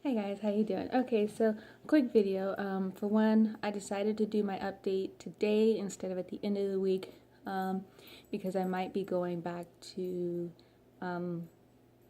Hey guys, how you doing? Okay, so quick video. For one, I decided to do my update today instead of at the end of the week, because I might be going um,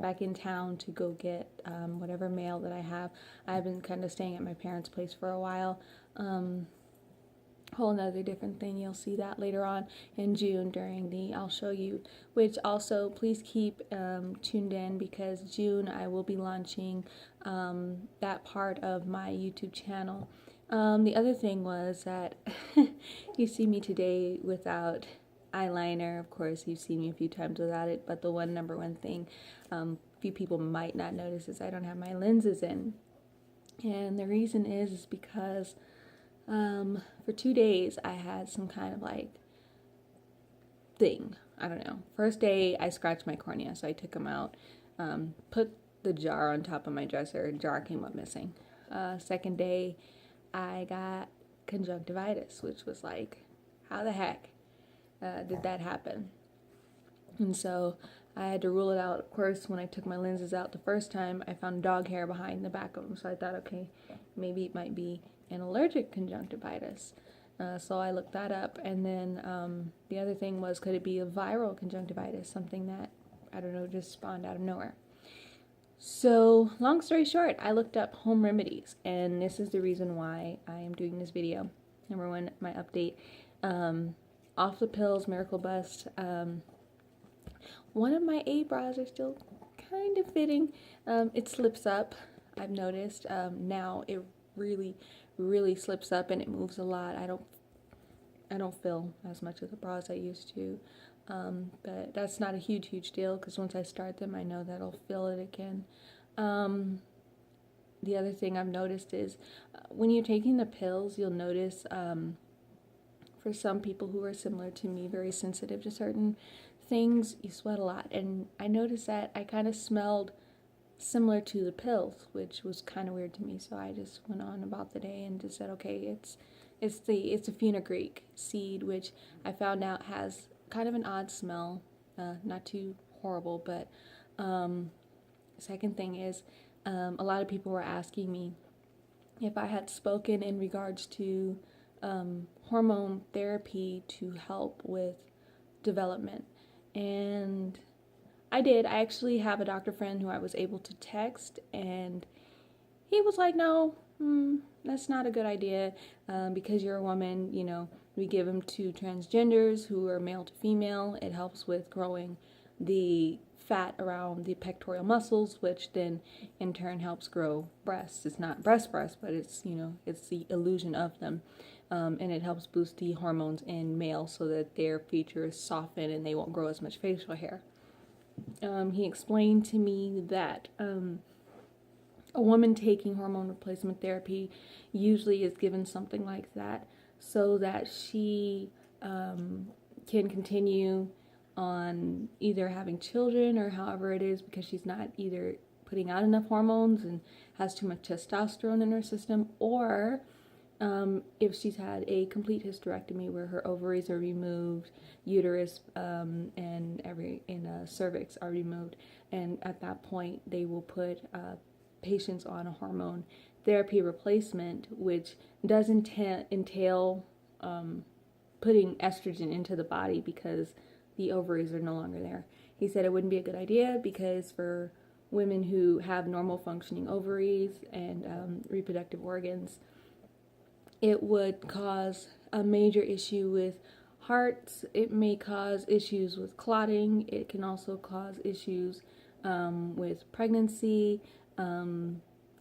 back in town to go get whatever mail that I have. I've been kind of staying at my parents' place for a while. Whole another different thing. You'll see that later on in June during the I'll show you, which also please keep tuned in, because June I will be launching that part of my YouTube channel. The other thing was that you see me today without eyeliner. Of course, you've seen me a few times without it, but the number one thing few people might not notice is I don't have my lenses in. And the reason is because for 2 days I had some kind of like thing. I don't know. First day I scratched my cornea, so I took them out, put the jar on top of my dresser. Jar came up missing. Second day I got conjunctivitis, which was like, how the heck did that happen? And so I had to rule it out. Of course, when I took my lenses out the first time, I found dog hair behind the back of them. So I thought, okay, maybe it might be an allergic conjunctivitis. So I looked that up. And then the other thing was, could it be a viral conjunctivitis? Something that, I don't know, just spawned out of nowhere. So long story short, I looked up home remedies. And this is the reason why I am doing this video. Number one, my update. Off the pills, Miracle Bust. One of my A bras are still kind of fitting. It slips up, I've noticed. Now it really slips up and it moves a lot. I don't feel as much of the bra as I used to. But that's not a huge deal, because once I start them, I know that I'll feel it again. The other thing I've noticed is when you're taking the pills, you'll notice for some people who are similar to me, very sensitive to certain things, you sweat a lot. And I noticed that I kind of smelled similar to the pills, which was kind of weird to me. So I just went on about the day and just said, okay, it's a fenugreek seed, which I found out has kind of an odd smell, not too horrible. But second thing is, a lot of people were asking me if I had spoken in regards to hormone therapy to help with development. And I did. I actually have a doctor friend who I was able to text, and he was like, no, that's not a good idea, because you're a woman. You know, we give them to transgenders who are male to female. It helps with growing the fat around the pectoral muscles, which then in turn helps grow breasts. It's not breast, but it's, you know, it's the illusion of them. And it helps boost the hormones in males so that their features soften and they won't grow as much facial hair. He explained to me that a woman taking hormone replacement therapy usually is given something like that so that she can continue on either having children or however it is, because she's not either putting out enough hormones and has too much testosterone in her system, or if she's had a complete hysterectomy where her ovaries are removed, uterus and cervix are removed, and at that point they will put patients on a hormone therapy replacement, which does entail putting estrogen into the body because the ovaries are no longer there. He said it wouldn't be a good idea because for women who have normal functioning ovaries and reproductive organs, it would cause a major issue with hearts. It may cause issues with clotting. It can also cause issues with pregnancy.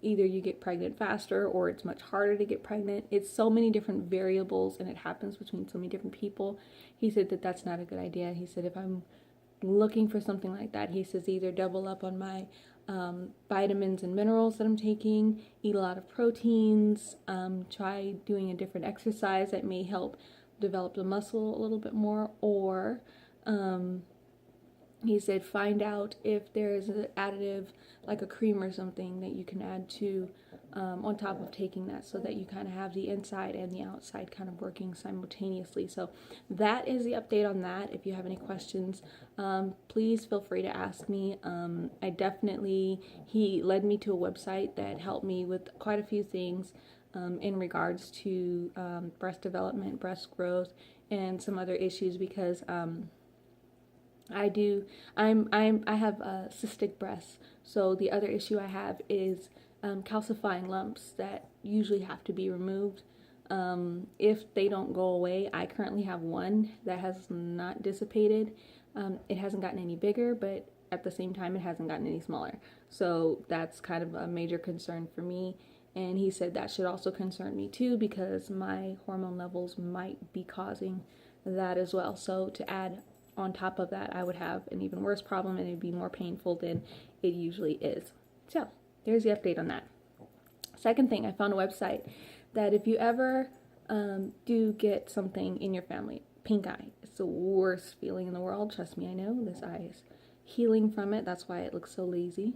Either you get pregnant faster or it's much harder to get pregnant. It's so many different variables and it happens between so many different people. He said that that's not a good idea. He said if I'm looking for something like that, he says either double up on my vitamins and minerals that I'm taking, eat a lot of proteins, try doing a different exercise that may help develop the muscle a little bit more, or He said find out if there's an additive like a cream or something that you can add to on top of taking that, so that you kind of have the inside and the outside kind of working simultaneously. So that is the update on that. If you have any questions, please feel free to ask me. He led me to a website that helped me with quite a few things in regards to breast development, breast growth, and some other issues, because I have cystic breasts. So the other issue I have is calcifying lumps that usually have to be removed. If they don't go away, I currently have one that has not dissipated. It hasn't gotten any bigger, but at the same time, it hasn't gotten any smaller. So that's kind of a major concern for me. And he said that should also concern me too, because my hormone levels might be causing that as well. So to add on top of that, I would have an even worse problem, and it'd be more painful than it usually is. So there's the update on that. Second thing, I found a website that if you ever do get something in your family, pink eye, it's the worst feeling in the world. Trust me, I know. This eye is healing from it. That's why it looks so lazy.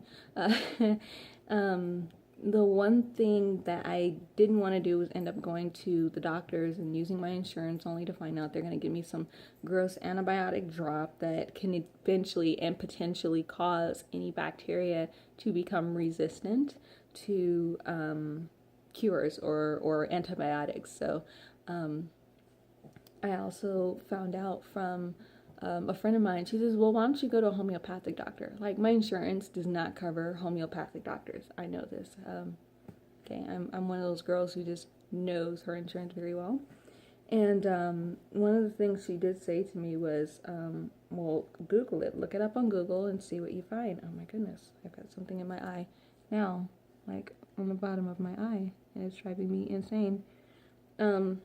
The one thing that I didn't want to do was end up going to the doctors and using my insurance, only to find out they're going to give me some gross antibiotic drop that can eventually and potentially cause any bacteria to become resistant to cures or antibiotics. So I also found out from a friend of mine. She says, well, why don't you go to a homeopathic doctor? Like, my insurance does not cover homeopathic doctors. I know this. Okay, I'm one of those girls who just knows her insurance very well. And one of the things she did say to me was, well, Google it. Look it up on Google and see what you find. Oh my goodness, I've got something in my eye now, like on the bottom of my eye, and it's driving me insane. Ouch,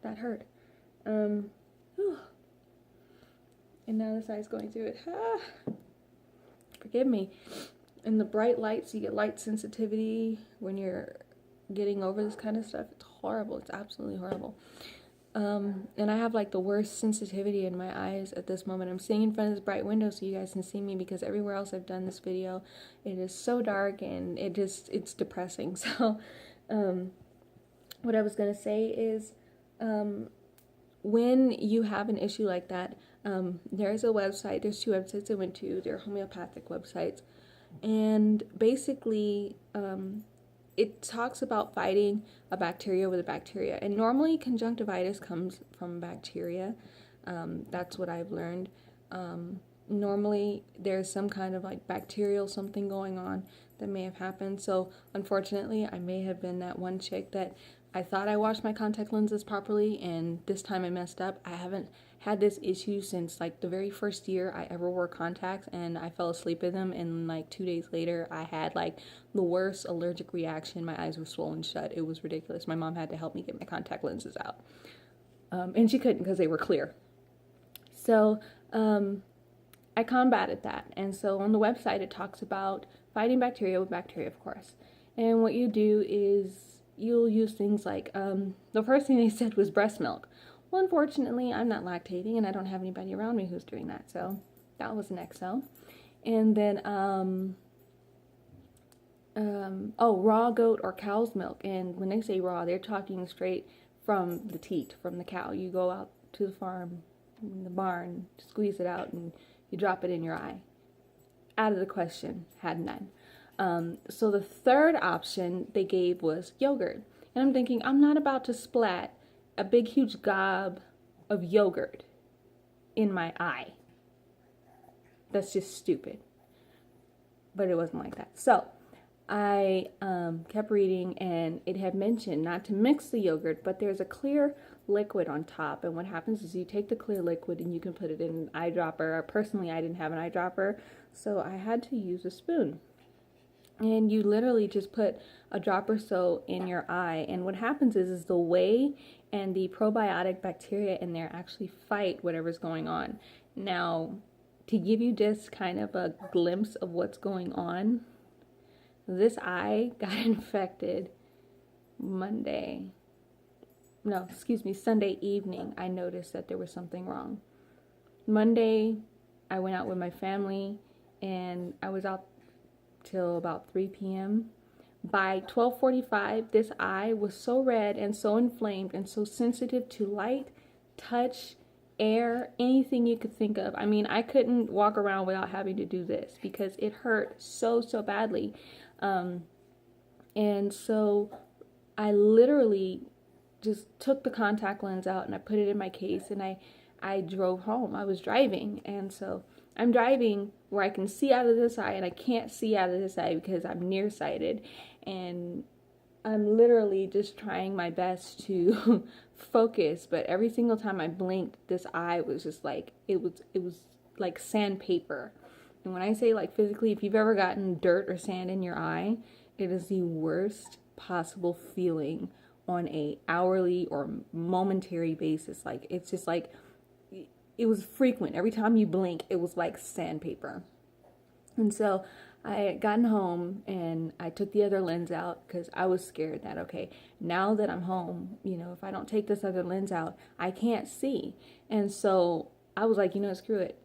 that hurt. And now this eye's going through it. Forgive me. And the bright lights, you get light sensitivity when you're getting over this kind of stuff. It's horrible. It's absolutely horrible. And I have like the worst sensitivity in my eyes at this moment. I'm sitting in front of this bright window so you guys can see me, because everywhere else I've done this video, it is so dark and it's depressing. So what I was going to say is when you have an issue like that, there's a website, there's two websites I went to, they're homeopathic websites, and basically it talks about fighting a bacteria with a bacteria, and normally conjunctivitis comes from bacteria. That's what I've learned. Normally there's some kind of like bacterial something going on that may have happened. So unfortunately, I may have been that one chick that I thought I washed my contact lenses properly, and this time I messed up. I haven't had this issue since like the very first year I ever wore contacts, and I fell asleep in them, and like 2 days later I had like the worst allergic reaction. My eyes were swollen shut. It was ridiculous. My mom had to help me get my contact lenses out, and she couldn't because they were clear. So I combated that, and so on the website it talks about fighting bacteria with bacteria, of course. And what you do is you'll use things like, the first thing they said was breast milk. Well, unfortunately, I'm not lactating, and I don't have anybody around me who's doing that, so that was an Excel. And then, raw goat or cow's milk. And when they say raw, they're talking straight from the teat, from the cow. You go out to the farm, in the barn, squeeze it out, and you drop it in your eye. Out of the question, had none. So the third option they gave was yogurt. And I'm thinking, I'm not about to splat a big, huge gob of yogurt in my eye. That's just stupid. But it wasn't like that. So I kept reading, and it had mentioned not to mix the yogurt, but there's a clear liquid on top. And what happens is you take the clear liquid and you can put it in an eyedropper. Personally, I didn't have an eyedropper, so I had to use a spoon. And you literally just put a drop or so in your eye, and what happens is the whey and the probiotic bacteria in there actually fight whatever's going on. Now, to give you just kind of a glimpse of what's going on, this eye got infected Sunday evening. I noticed that there was something wrong. Monday, I went out with my family, and I was out till about 3 p.m. By 12:45, this eye was so red and so inflamed and so sensitive to light, touch, air, anything you could think of. I mean, I couldn't walk around without having to do this because it hurt so, so badly. And so I literally just took the contact lens out and I put it in my case, and I drove home. I was driving, and so I'm driving where I can see out of this eye and I can't see out of this eye because I'm nearsighted, and I'm literally just trying my best to focus, but every single time I blinked, this eye was just like, it was like sandpaper. And when I say like physically, if you've ever gotten dirt or sand in your eye, it is the worst possible feeling on a hourly or momentary basis. Like, it's just like, it was frequent. Every time you blink, it was like sandpaper. And so I had gotten home and I took the other lens out because I was scared that, okay, now that I'm home, if I don't take this other lens out, I can't see. And so I was like, screw it.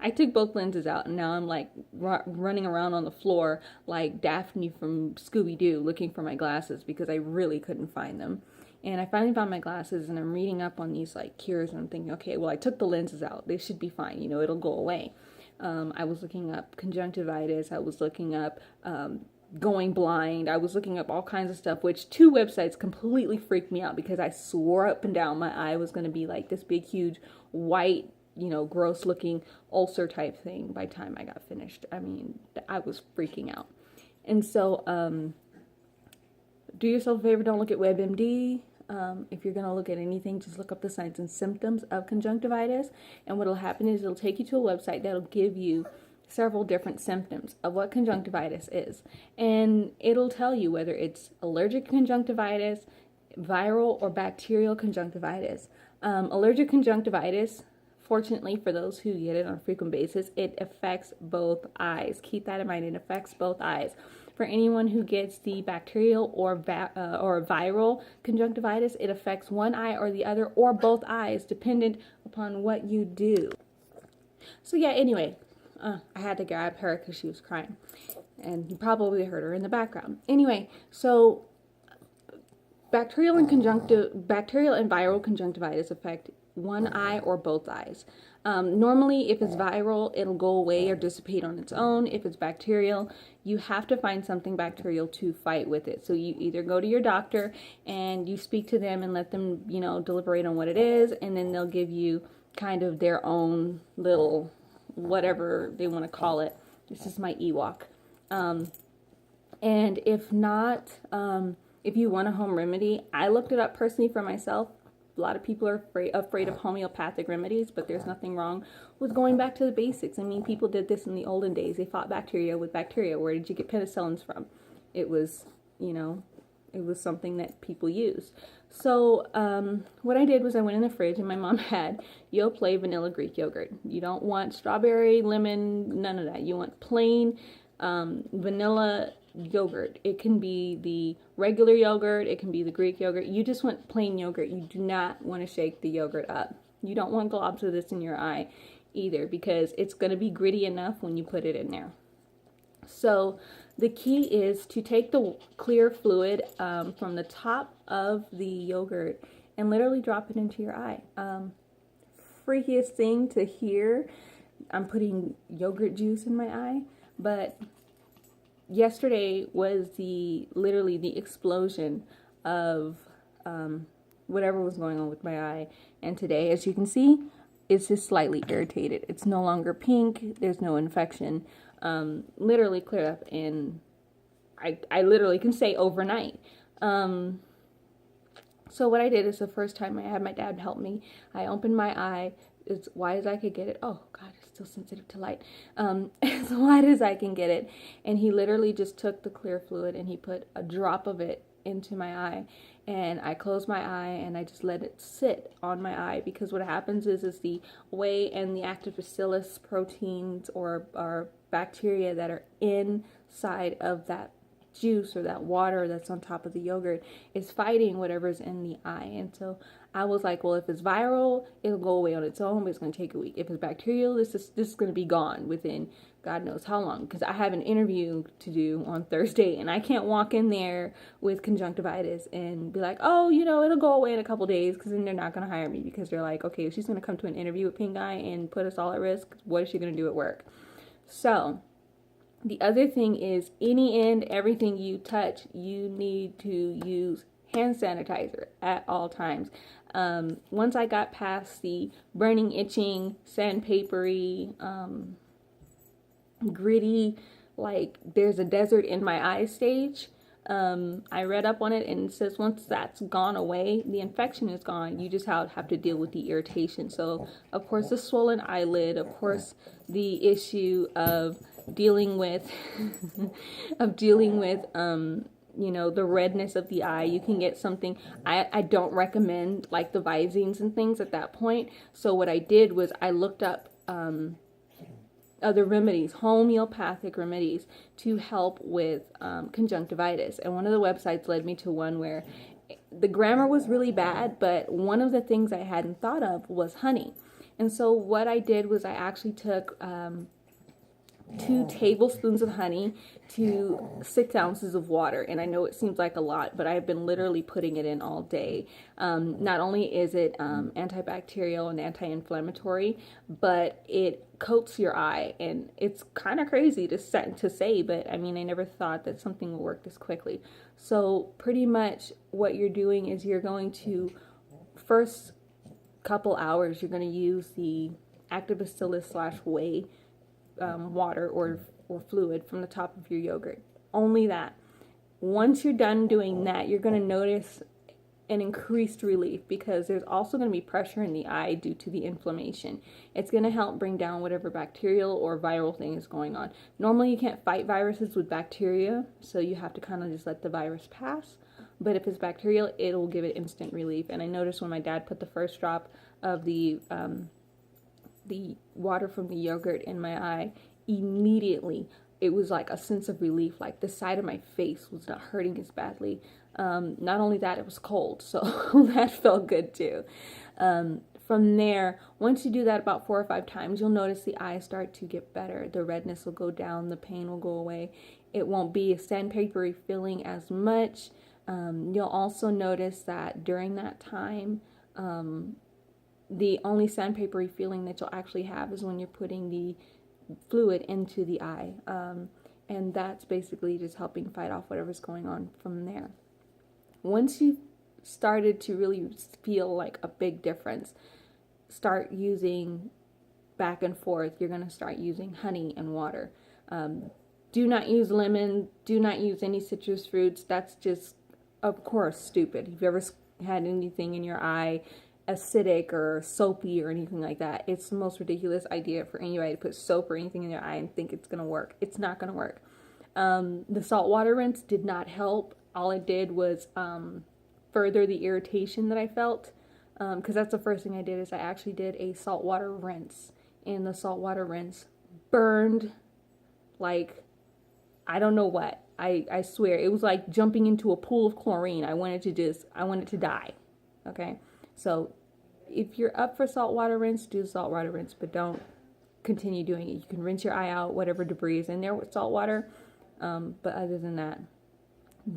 I took both lenses out, and now I'm like running around on the floor like Daphne from Scooby-Doo looking for my glasses because I really couldn't find them. And I finally found my glasses, and I'm reading up on these like cures, and I'm thinking, okay, well, I took the lenses out. They should be fine. It'll go away. I was looking up conjunctivitis. I was looking up going blind. I was looking up all kinds of stuff, which 2 websites completely freaked me out because I swore up and down my eye was going to be like this big, huge, white, gross looking ulcer type thing by the time I got finished. I mean, I was freaking out. And so, do yourself a favor, don't look at WebMD. If you're going to look at anything, just look up the signs and symptoms of conjunctivitis. And what will happen is it'll take you to a website that'll give you several different symptoms of what conjunctivitis is. And it'll tell you whether it's allergic conjunctivitis, viral or bacterial conjunctivitis. Allergic conjunctivitis, fortunately for those who get it on a frequent basis, it affects both eyes. Keep that in mind, it affects both eyes. For anyone who gets the bacterial or viral conjunctivitis, it affects one eye or the other or both eyes, dependent upon what you do. So yeah, anyway, I had to grab her because she was crying, and you probably heard her in the background. Anyway, so bacterial and viral conjunctivitis affect one eye or both eyes. Normally, if it's viral, it'll go away or dissipate on its own. If it's bacterial, you have to find something bacterial to fight with it. So you either go to your doctor and you speak to them and let them, deliberate on what it is, and then they'll give you kind of their own little whatever they want to call it. This is my Ewok. And if not, if you want a home remedy, I looked it up personally for myself. A lot of people are afraid of homeopathic remedies, but there's nothing wrong with going back to the basics. I mean, people did this in the olden days. They fought bacteria with bacteria. Where did you get penicillins from? It was, it was something that people used. So what I did was I went in the fridge, and my mom had Yoplait vanilla Greek yogurt. You don't want strawberry, lemon, none of that. You want plain vanilla yogurt. It can be the regular yogurt, it can be the Greek yogurt. You just want plain yogurt. You do not want to shake the yogurt up. You don't want globs of this in your eye either, because it's going to be gritty enough when you put it in there. So the key is to take the clear fluid from the top of the yogurt and literally drop it into your eye. Freakiest thing to hear. I'm putting yogurt juice in my eye, but yesterday was literally the explosion of whatever was going on with my eye. And today, as you can see, it's just slightly irritated. It's no longer pink. There's no infection. Literally cleared up in, I literally can say overnight. So what I did is the first time I had my dad help me, I opened my eye as wide as I could get it. Oh God, it's still sensitive to light. As wide as I can get it. And he literally just took the clear fluid and he put a drop of it into my eye. And I closed my eye and I just let it sit on my eye, because what happens is the whey and the active bacillus proteins or bacteria that are inside of that juice or that water that's on top of the yogurt is fighting whatever's in the eye. And so I was like, well, if it's viral, it'll go away on its own, but it's going to take a week. If it's bacterial, this is going to be gone within God knows how long, because I have an interview to do on Thursday, and I can't walk in there with conjunctivitis and be like, oh, it'll go away in a couple days, because then they're not going to hire me, because they're like, okay, if she's going to come to an interview with pink eye and put us all at risk, what is she going to do at work? So the other thing is, any and everything you touch, you need to use hand sanitizer at all times. Once I got past the burning, itching, sandpapery, gritty, like there's a desert in my eye stage, I read up on it, and it says once that's gone away, the infection is gone. You just have to deal with the irritation. So of course the swollen eyelid, of course the issue of dealing with the redness of the eye. You can get something. I don't recommend like the Visines and things at that point. So what I did was I looked up other remedies, homeopathic remedies, to help with conjunctivitis. And one of the websites led me to one where the grammar was really bad, but one of the things I hadn't thought of was honey. And so what I did was I actually took 2 tablespoons of honey to 6 ounces of water. And I know it seems like a lot, but I've been literally putting it in all day. Not only is it antibacterial and anti-inflammatory, but it coats your eye. And it's kind of crazy to say, but I mean, I never thought that something would work this quickly. So pretty much what you're doing is you're going to, first couple hours, you're going to use the Actibacillus/whey water or fluid from the top of your yogurt. Only that. Once you're done doing that, you're going to notice an increased relief, because there's also going to be pressure in the eye due to the inflammation. It's going to help bring down whatever bacterial or viral thing is going on. Normally you can't fight viruses with bacteria, so you have to kind of just let the virus pass. But if it's bacterial, it'll give it instant relief. And I noticed when my dad put the first drop of the water from the yogurt in my eye, immediately it was like a sense of relief. Like the side of my face was not hurting as badly. Not only that, it was cold, so that felt good too. From there, once you do that about 4 or 5 times, you'll notice the eyes start to get better. The redness will go down, the pain will go away. It won't be a sandpapery feeling as much. You'll also notice that during that time, the only sandpapery feeling that you'll actually have is when you're putting the fluid into the eye. And that's basically just helping fight off whatever's going on from there. Once you've started to really feel like a big difference, start using back and forth. You're going to start using honey and water. Do not use lemon. Do not use any citrus fruits. That's just, of course, stupid. If you've ever had anything in your eye acidic or soapy or anything like that, it's the most ridiculous idea for anybody to put soap or anything in their eye and think it's going to work. It's not going to work. The salt water rinse did not help. All it did was further the irritation that I felt, because that's the first thing I did. Is I actually did a salt water rinse, and the salt water rinse burned like I don't know what. I swear it was like jumping into a pool of chlorine. I wanted to die. Okay, so if you're up for saltwater rinse, do saltwater rinse, but don't continue doing it. You can rinse your eye out, whatever debris is in there with salt water, but other than that,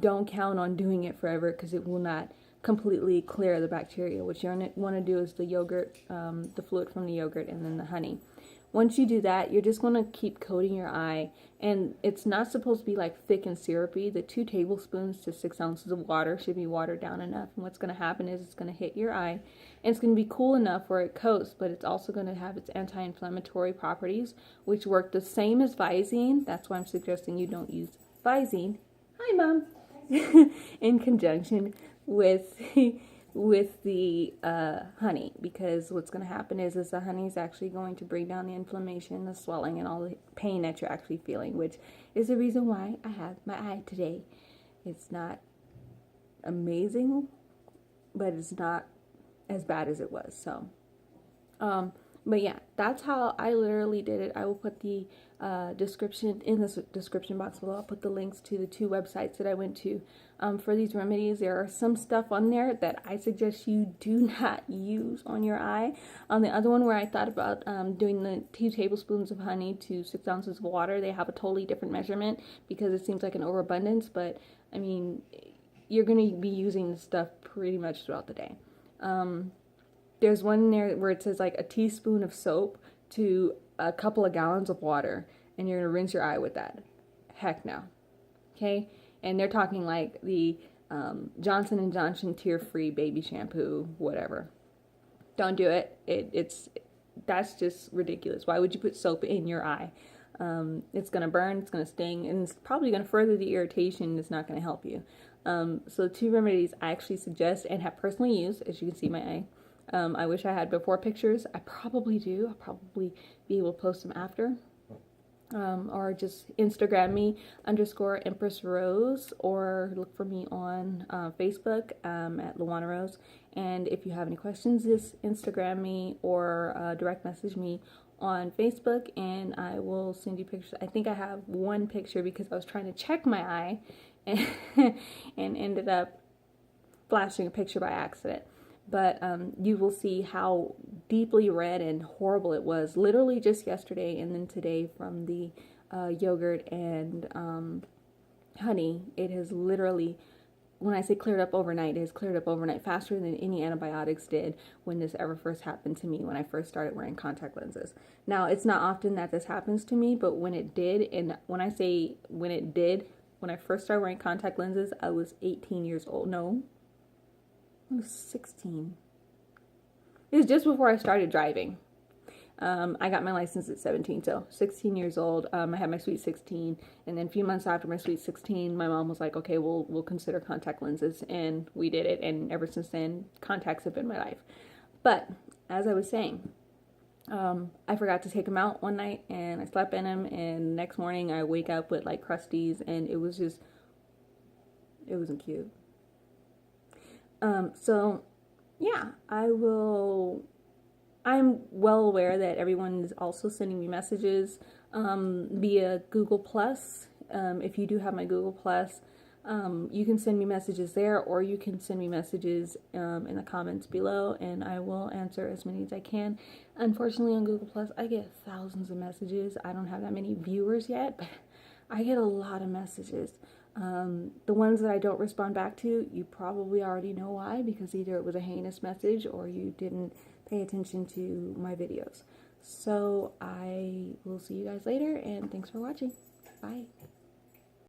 don't count on doing it forever, because it will not completely clear the bacteria. What you want to do is the yogurt, the fluid from the yogurt, and then the honey. Once you do that, you're just going to keep coating your eye, and it's not supposed to be like thick and syrupy. The 2 tablespoons to 6 ounces of water should be watered down enough, and what's going to happen is it's going to hit your eye, and it's going to be cool enough where it coats, but it's also going to have its anti-inflammatory properties, which work the same as Visine. That's why I'm suggesting you don't use Visine. Hi, Mom. In conjunction with the honey, because what's going to happen is the honey is actually going to bring down the inflammation, the swelling, and all the pain that you're actually feeling, which is the reason why I have my eye today. It's not amazing, but it's not as bad as it was. So But yeah, that's how I literally did it. I will put the description in the description box below. I'll put the links to the 2 websites that I went to for these remedies. There are some stuff on there that I suggest you do not use on your eye. On the other one where I thought about doing the 2 tablespoons of honey to 6 ounces of water, they have a totally different measurement because it seems like an overabundance. But I mean, you're going to be using this stuff pretty much throughout the day. There's one in there where it says like a teaspoon of soap to a couple of gallons of water, and you're going to rinse your eye with that. Heck no. Okay? And they're talking like the Johnson & Johnson tear-free baby shampoo, whatever. Don't do it. That's just ridiculous. Why would you put soap in your eye? It's going to burn, it's going to sting, and it's probably going to further the irritation. It's not going to help you. So 2 remedies I actually suggest and have personally used, as you can see my eye. I wish I had before pictures. I probably do. I'll probably be able to post them after. Or just Instagram me _Empress Rose, or look for me on Facebook at Luana Rose. And if you have any questions, just Instagram me or direct message me on Facebook, and I will send you pictures. I think I have one picture because I was trying to check my eye and, and ended up flashing a picture by accident. But you will see how deeply red and horrible it was literally just yesterday, and then today from the yogurt and honey. It has literally, when I say cleared up overnight, it has cleared up overnight faster than any antibiotics did when this ever first happened to me, when I first started wearing contact lenses. Now, it's not often that this happens to me, but when it did, and when I say when it did, when I first started wearing contact lenses, I was 18 years old. No, I was 16. It was just before I started driving. I got my license at 17, so 16 years old. I had my sweet 16, and then a few months after my sweet 16, my mom was like, okay, we'll consider contact lenses, and we did it, and ever since then, contacts have been my life. But, as I was saying, I forgot to take them out one night, and I slept in them, and the next morning I wake up with like crusties, and it wasn't cute. So, yeah, I'm well aware that everyone is also sending me messages via Google Plus. If you do have my Google Plus, you can send me messages there, or you can send me messages in the comments below, and I will answer as many as I can. Unfortunately, on Google Plus, I get thousands of messages. I don't have that many viewers yet, but I get a lot of messages. The ones that I don't respond back to, you probably already know why, because either it was a heinous message or you didn't pay attention to my videos. So I will see you guys later, and thanks for watching. Bye.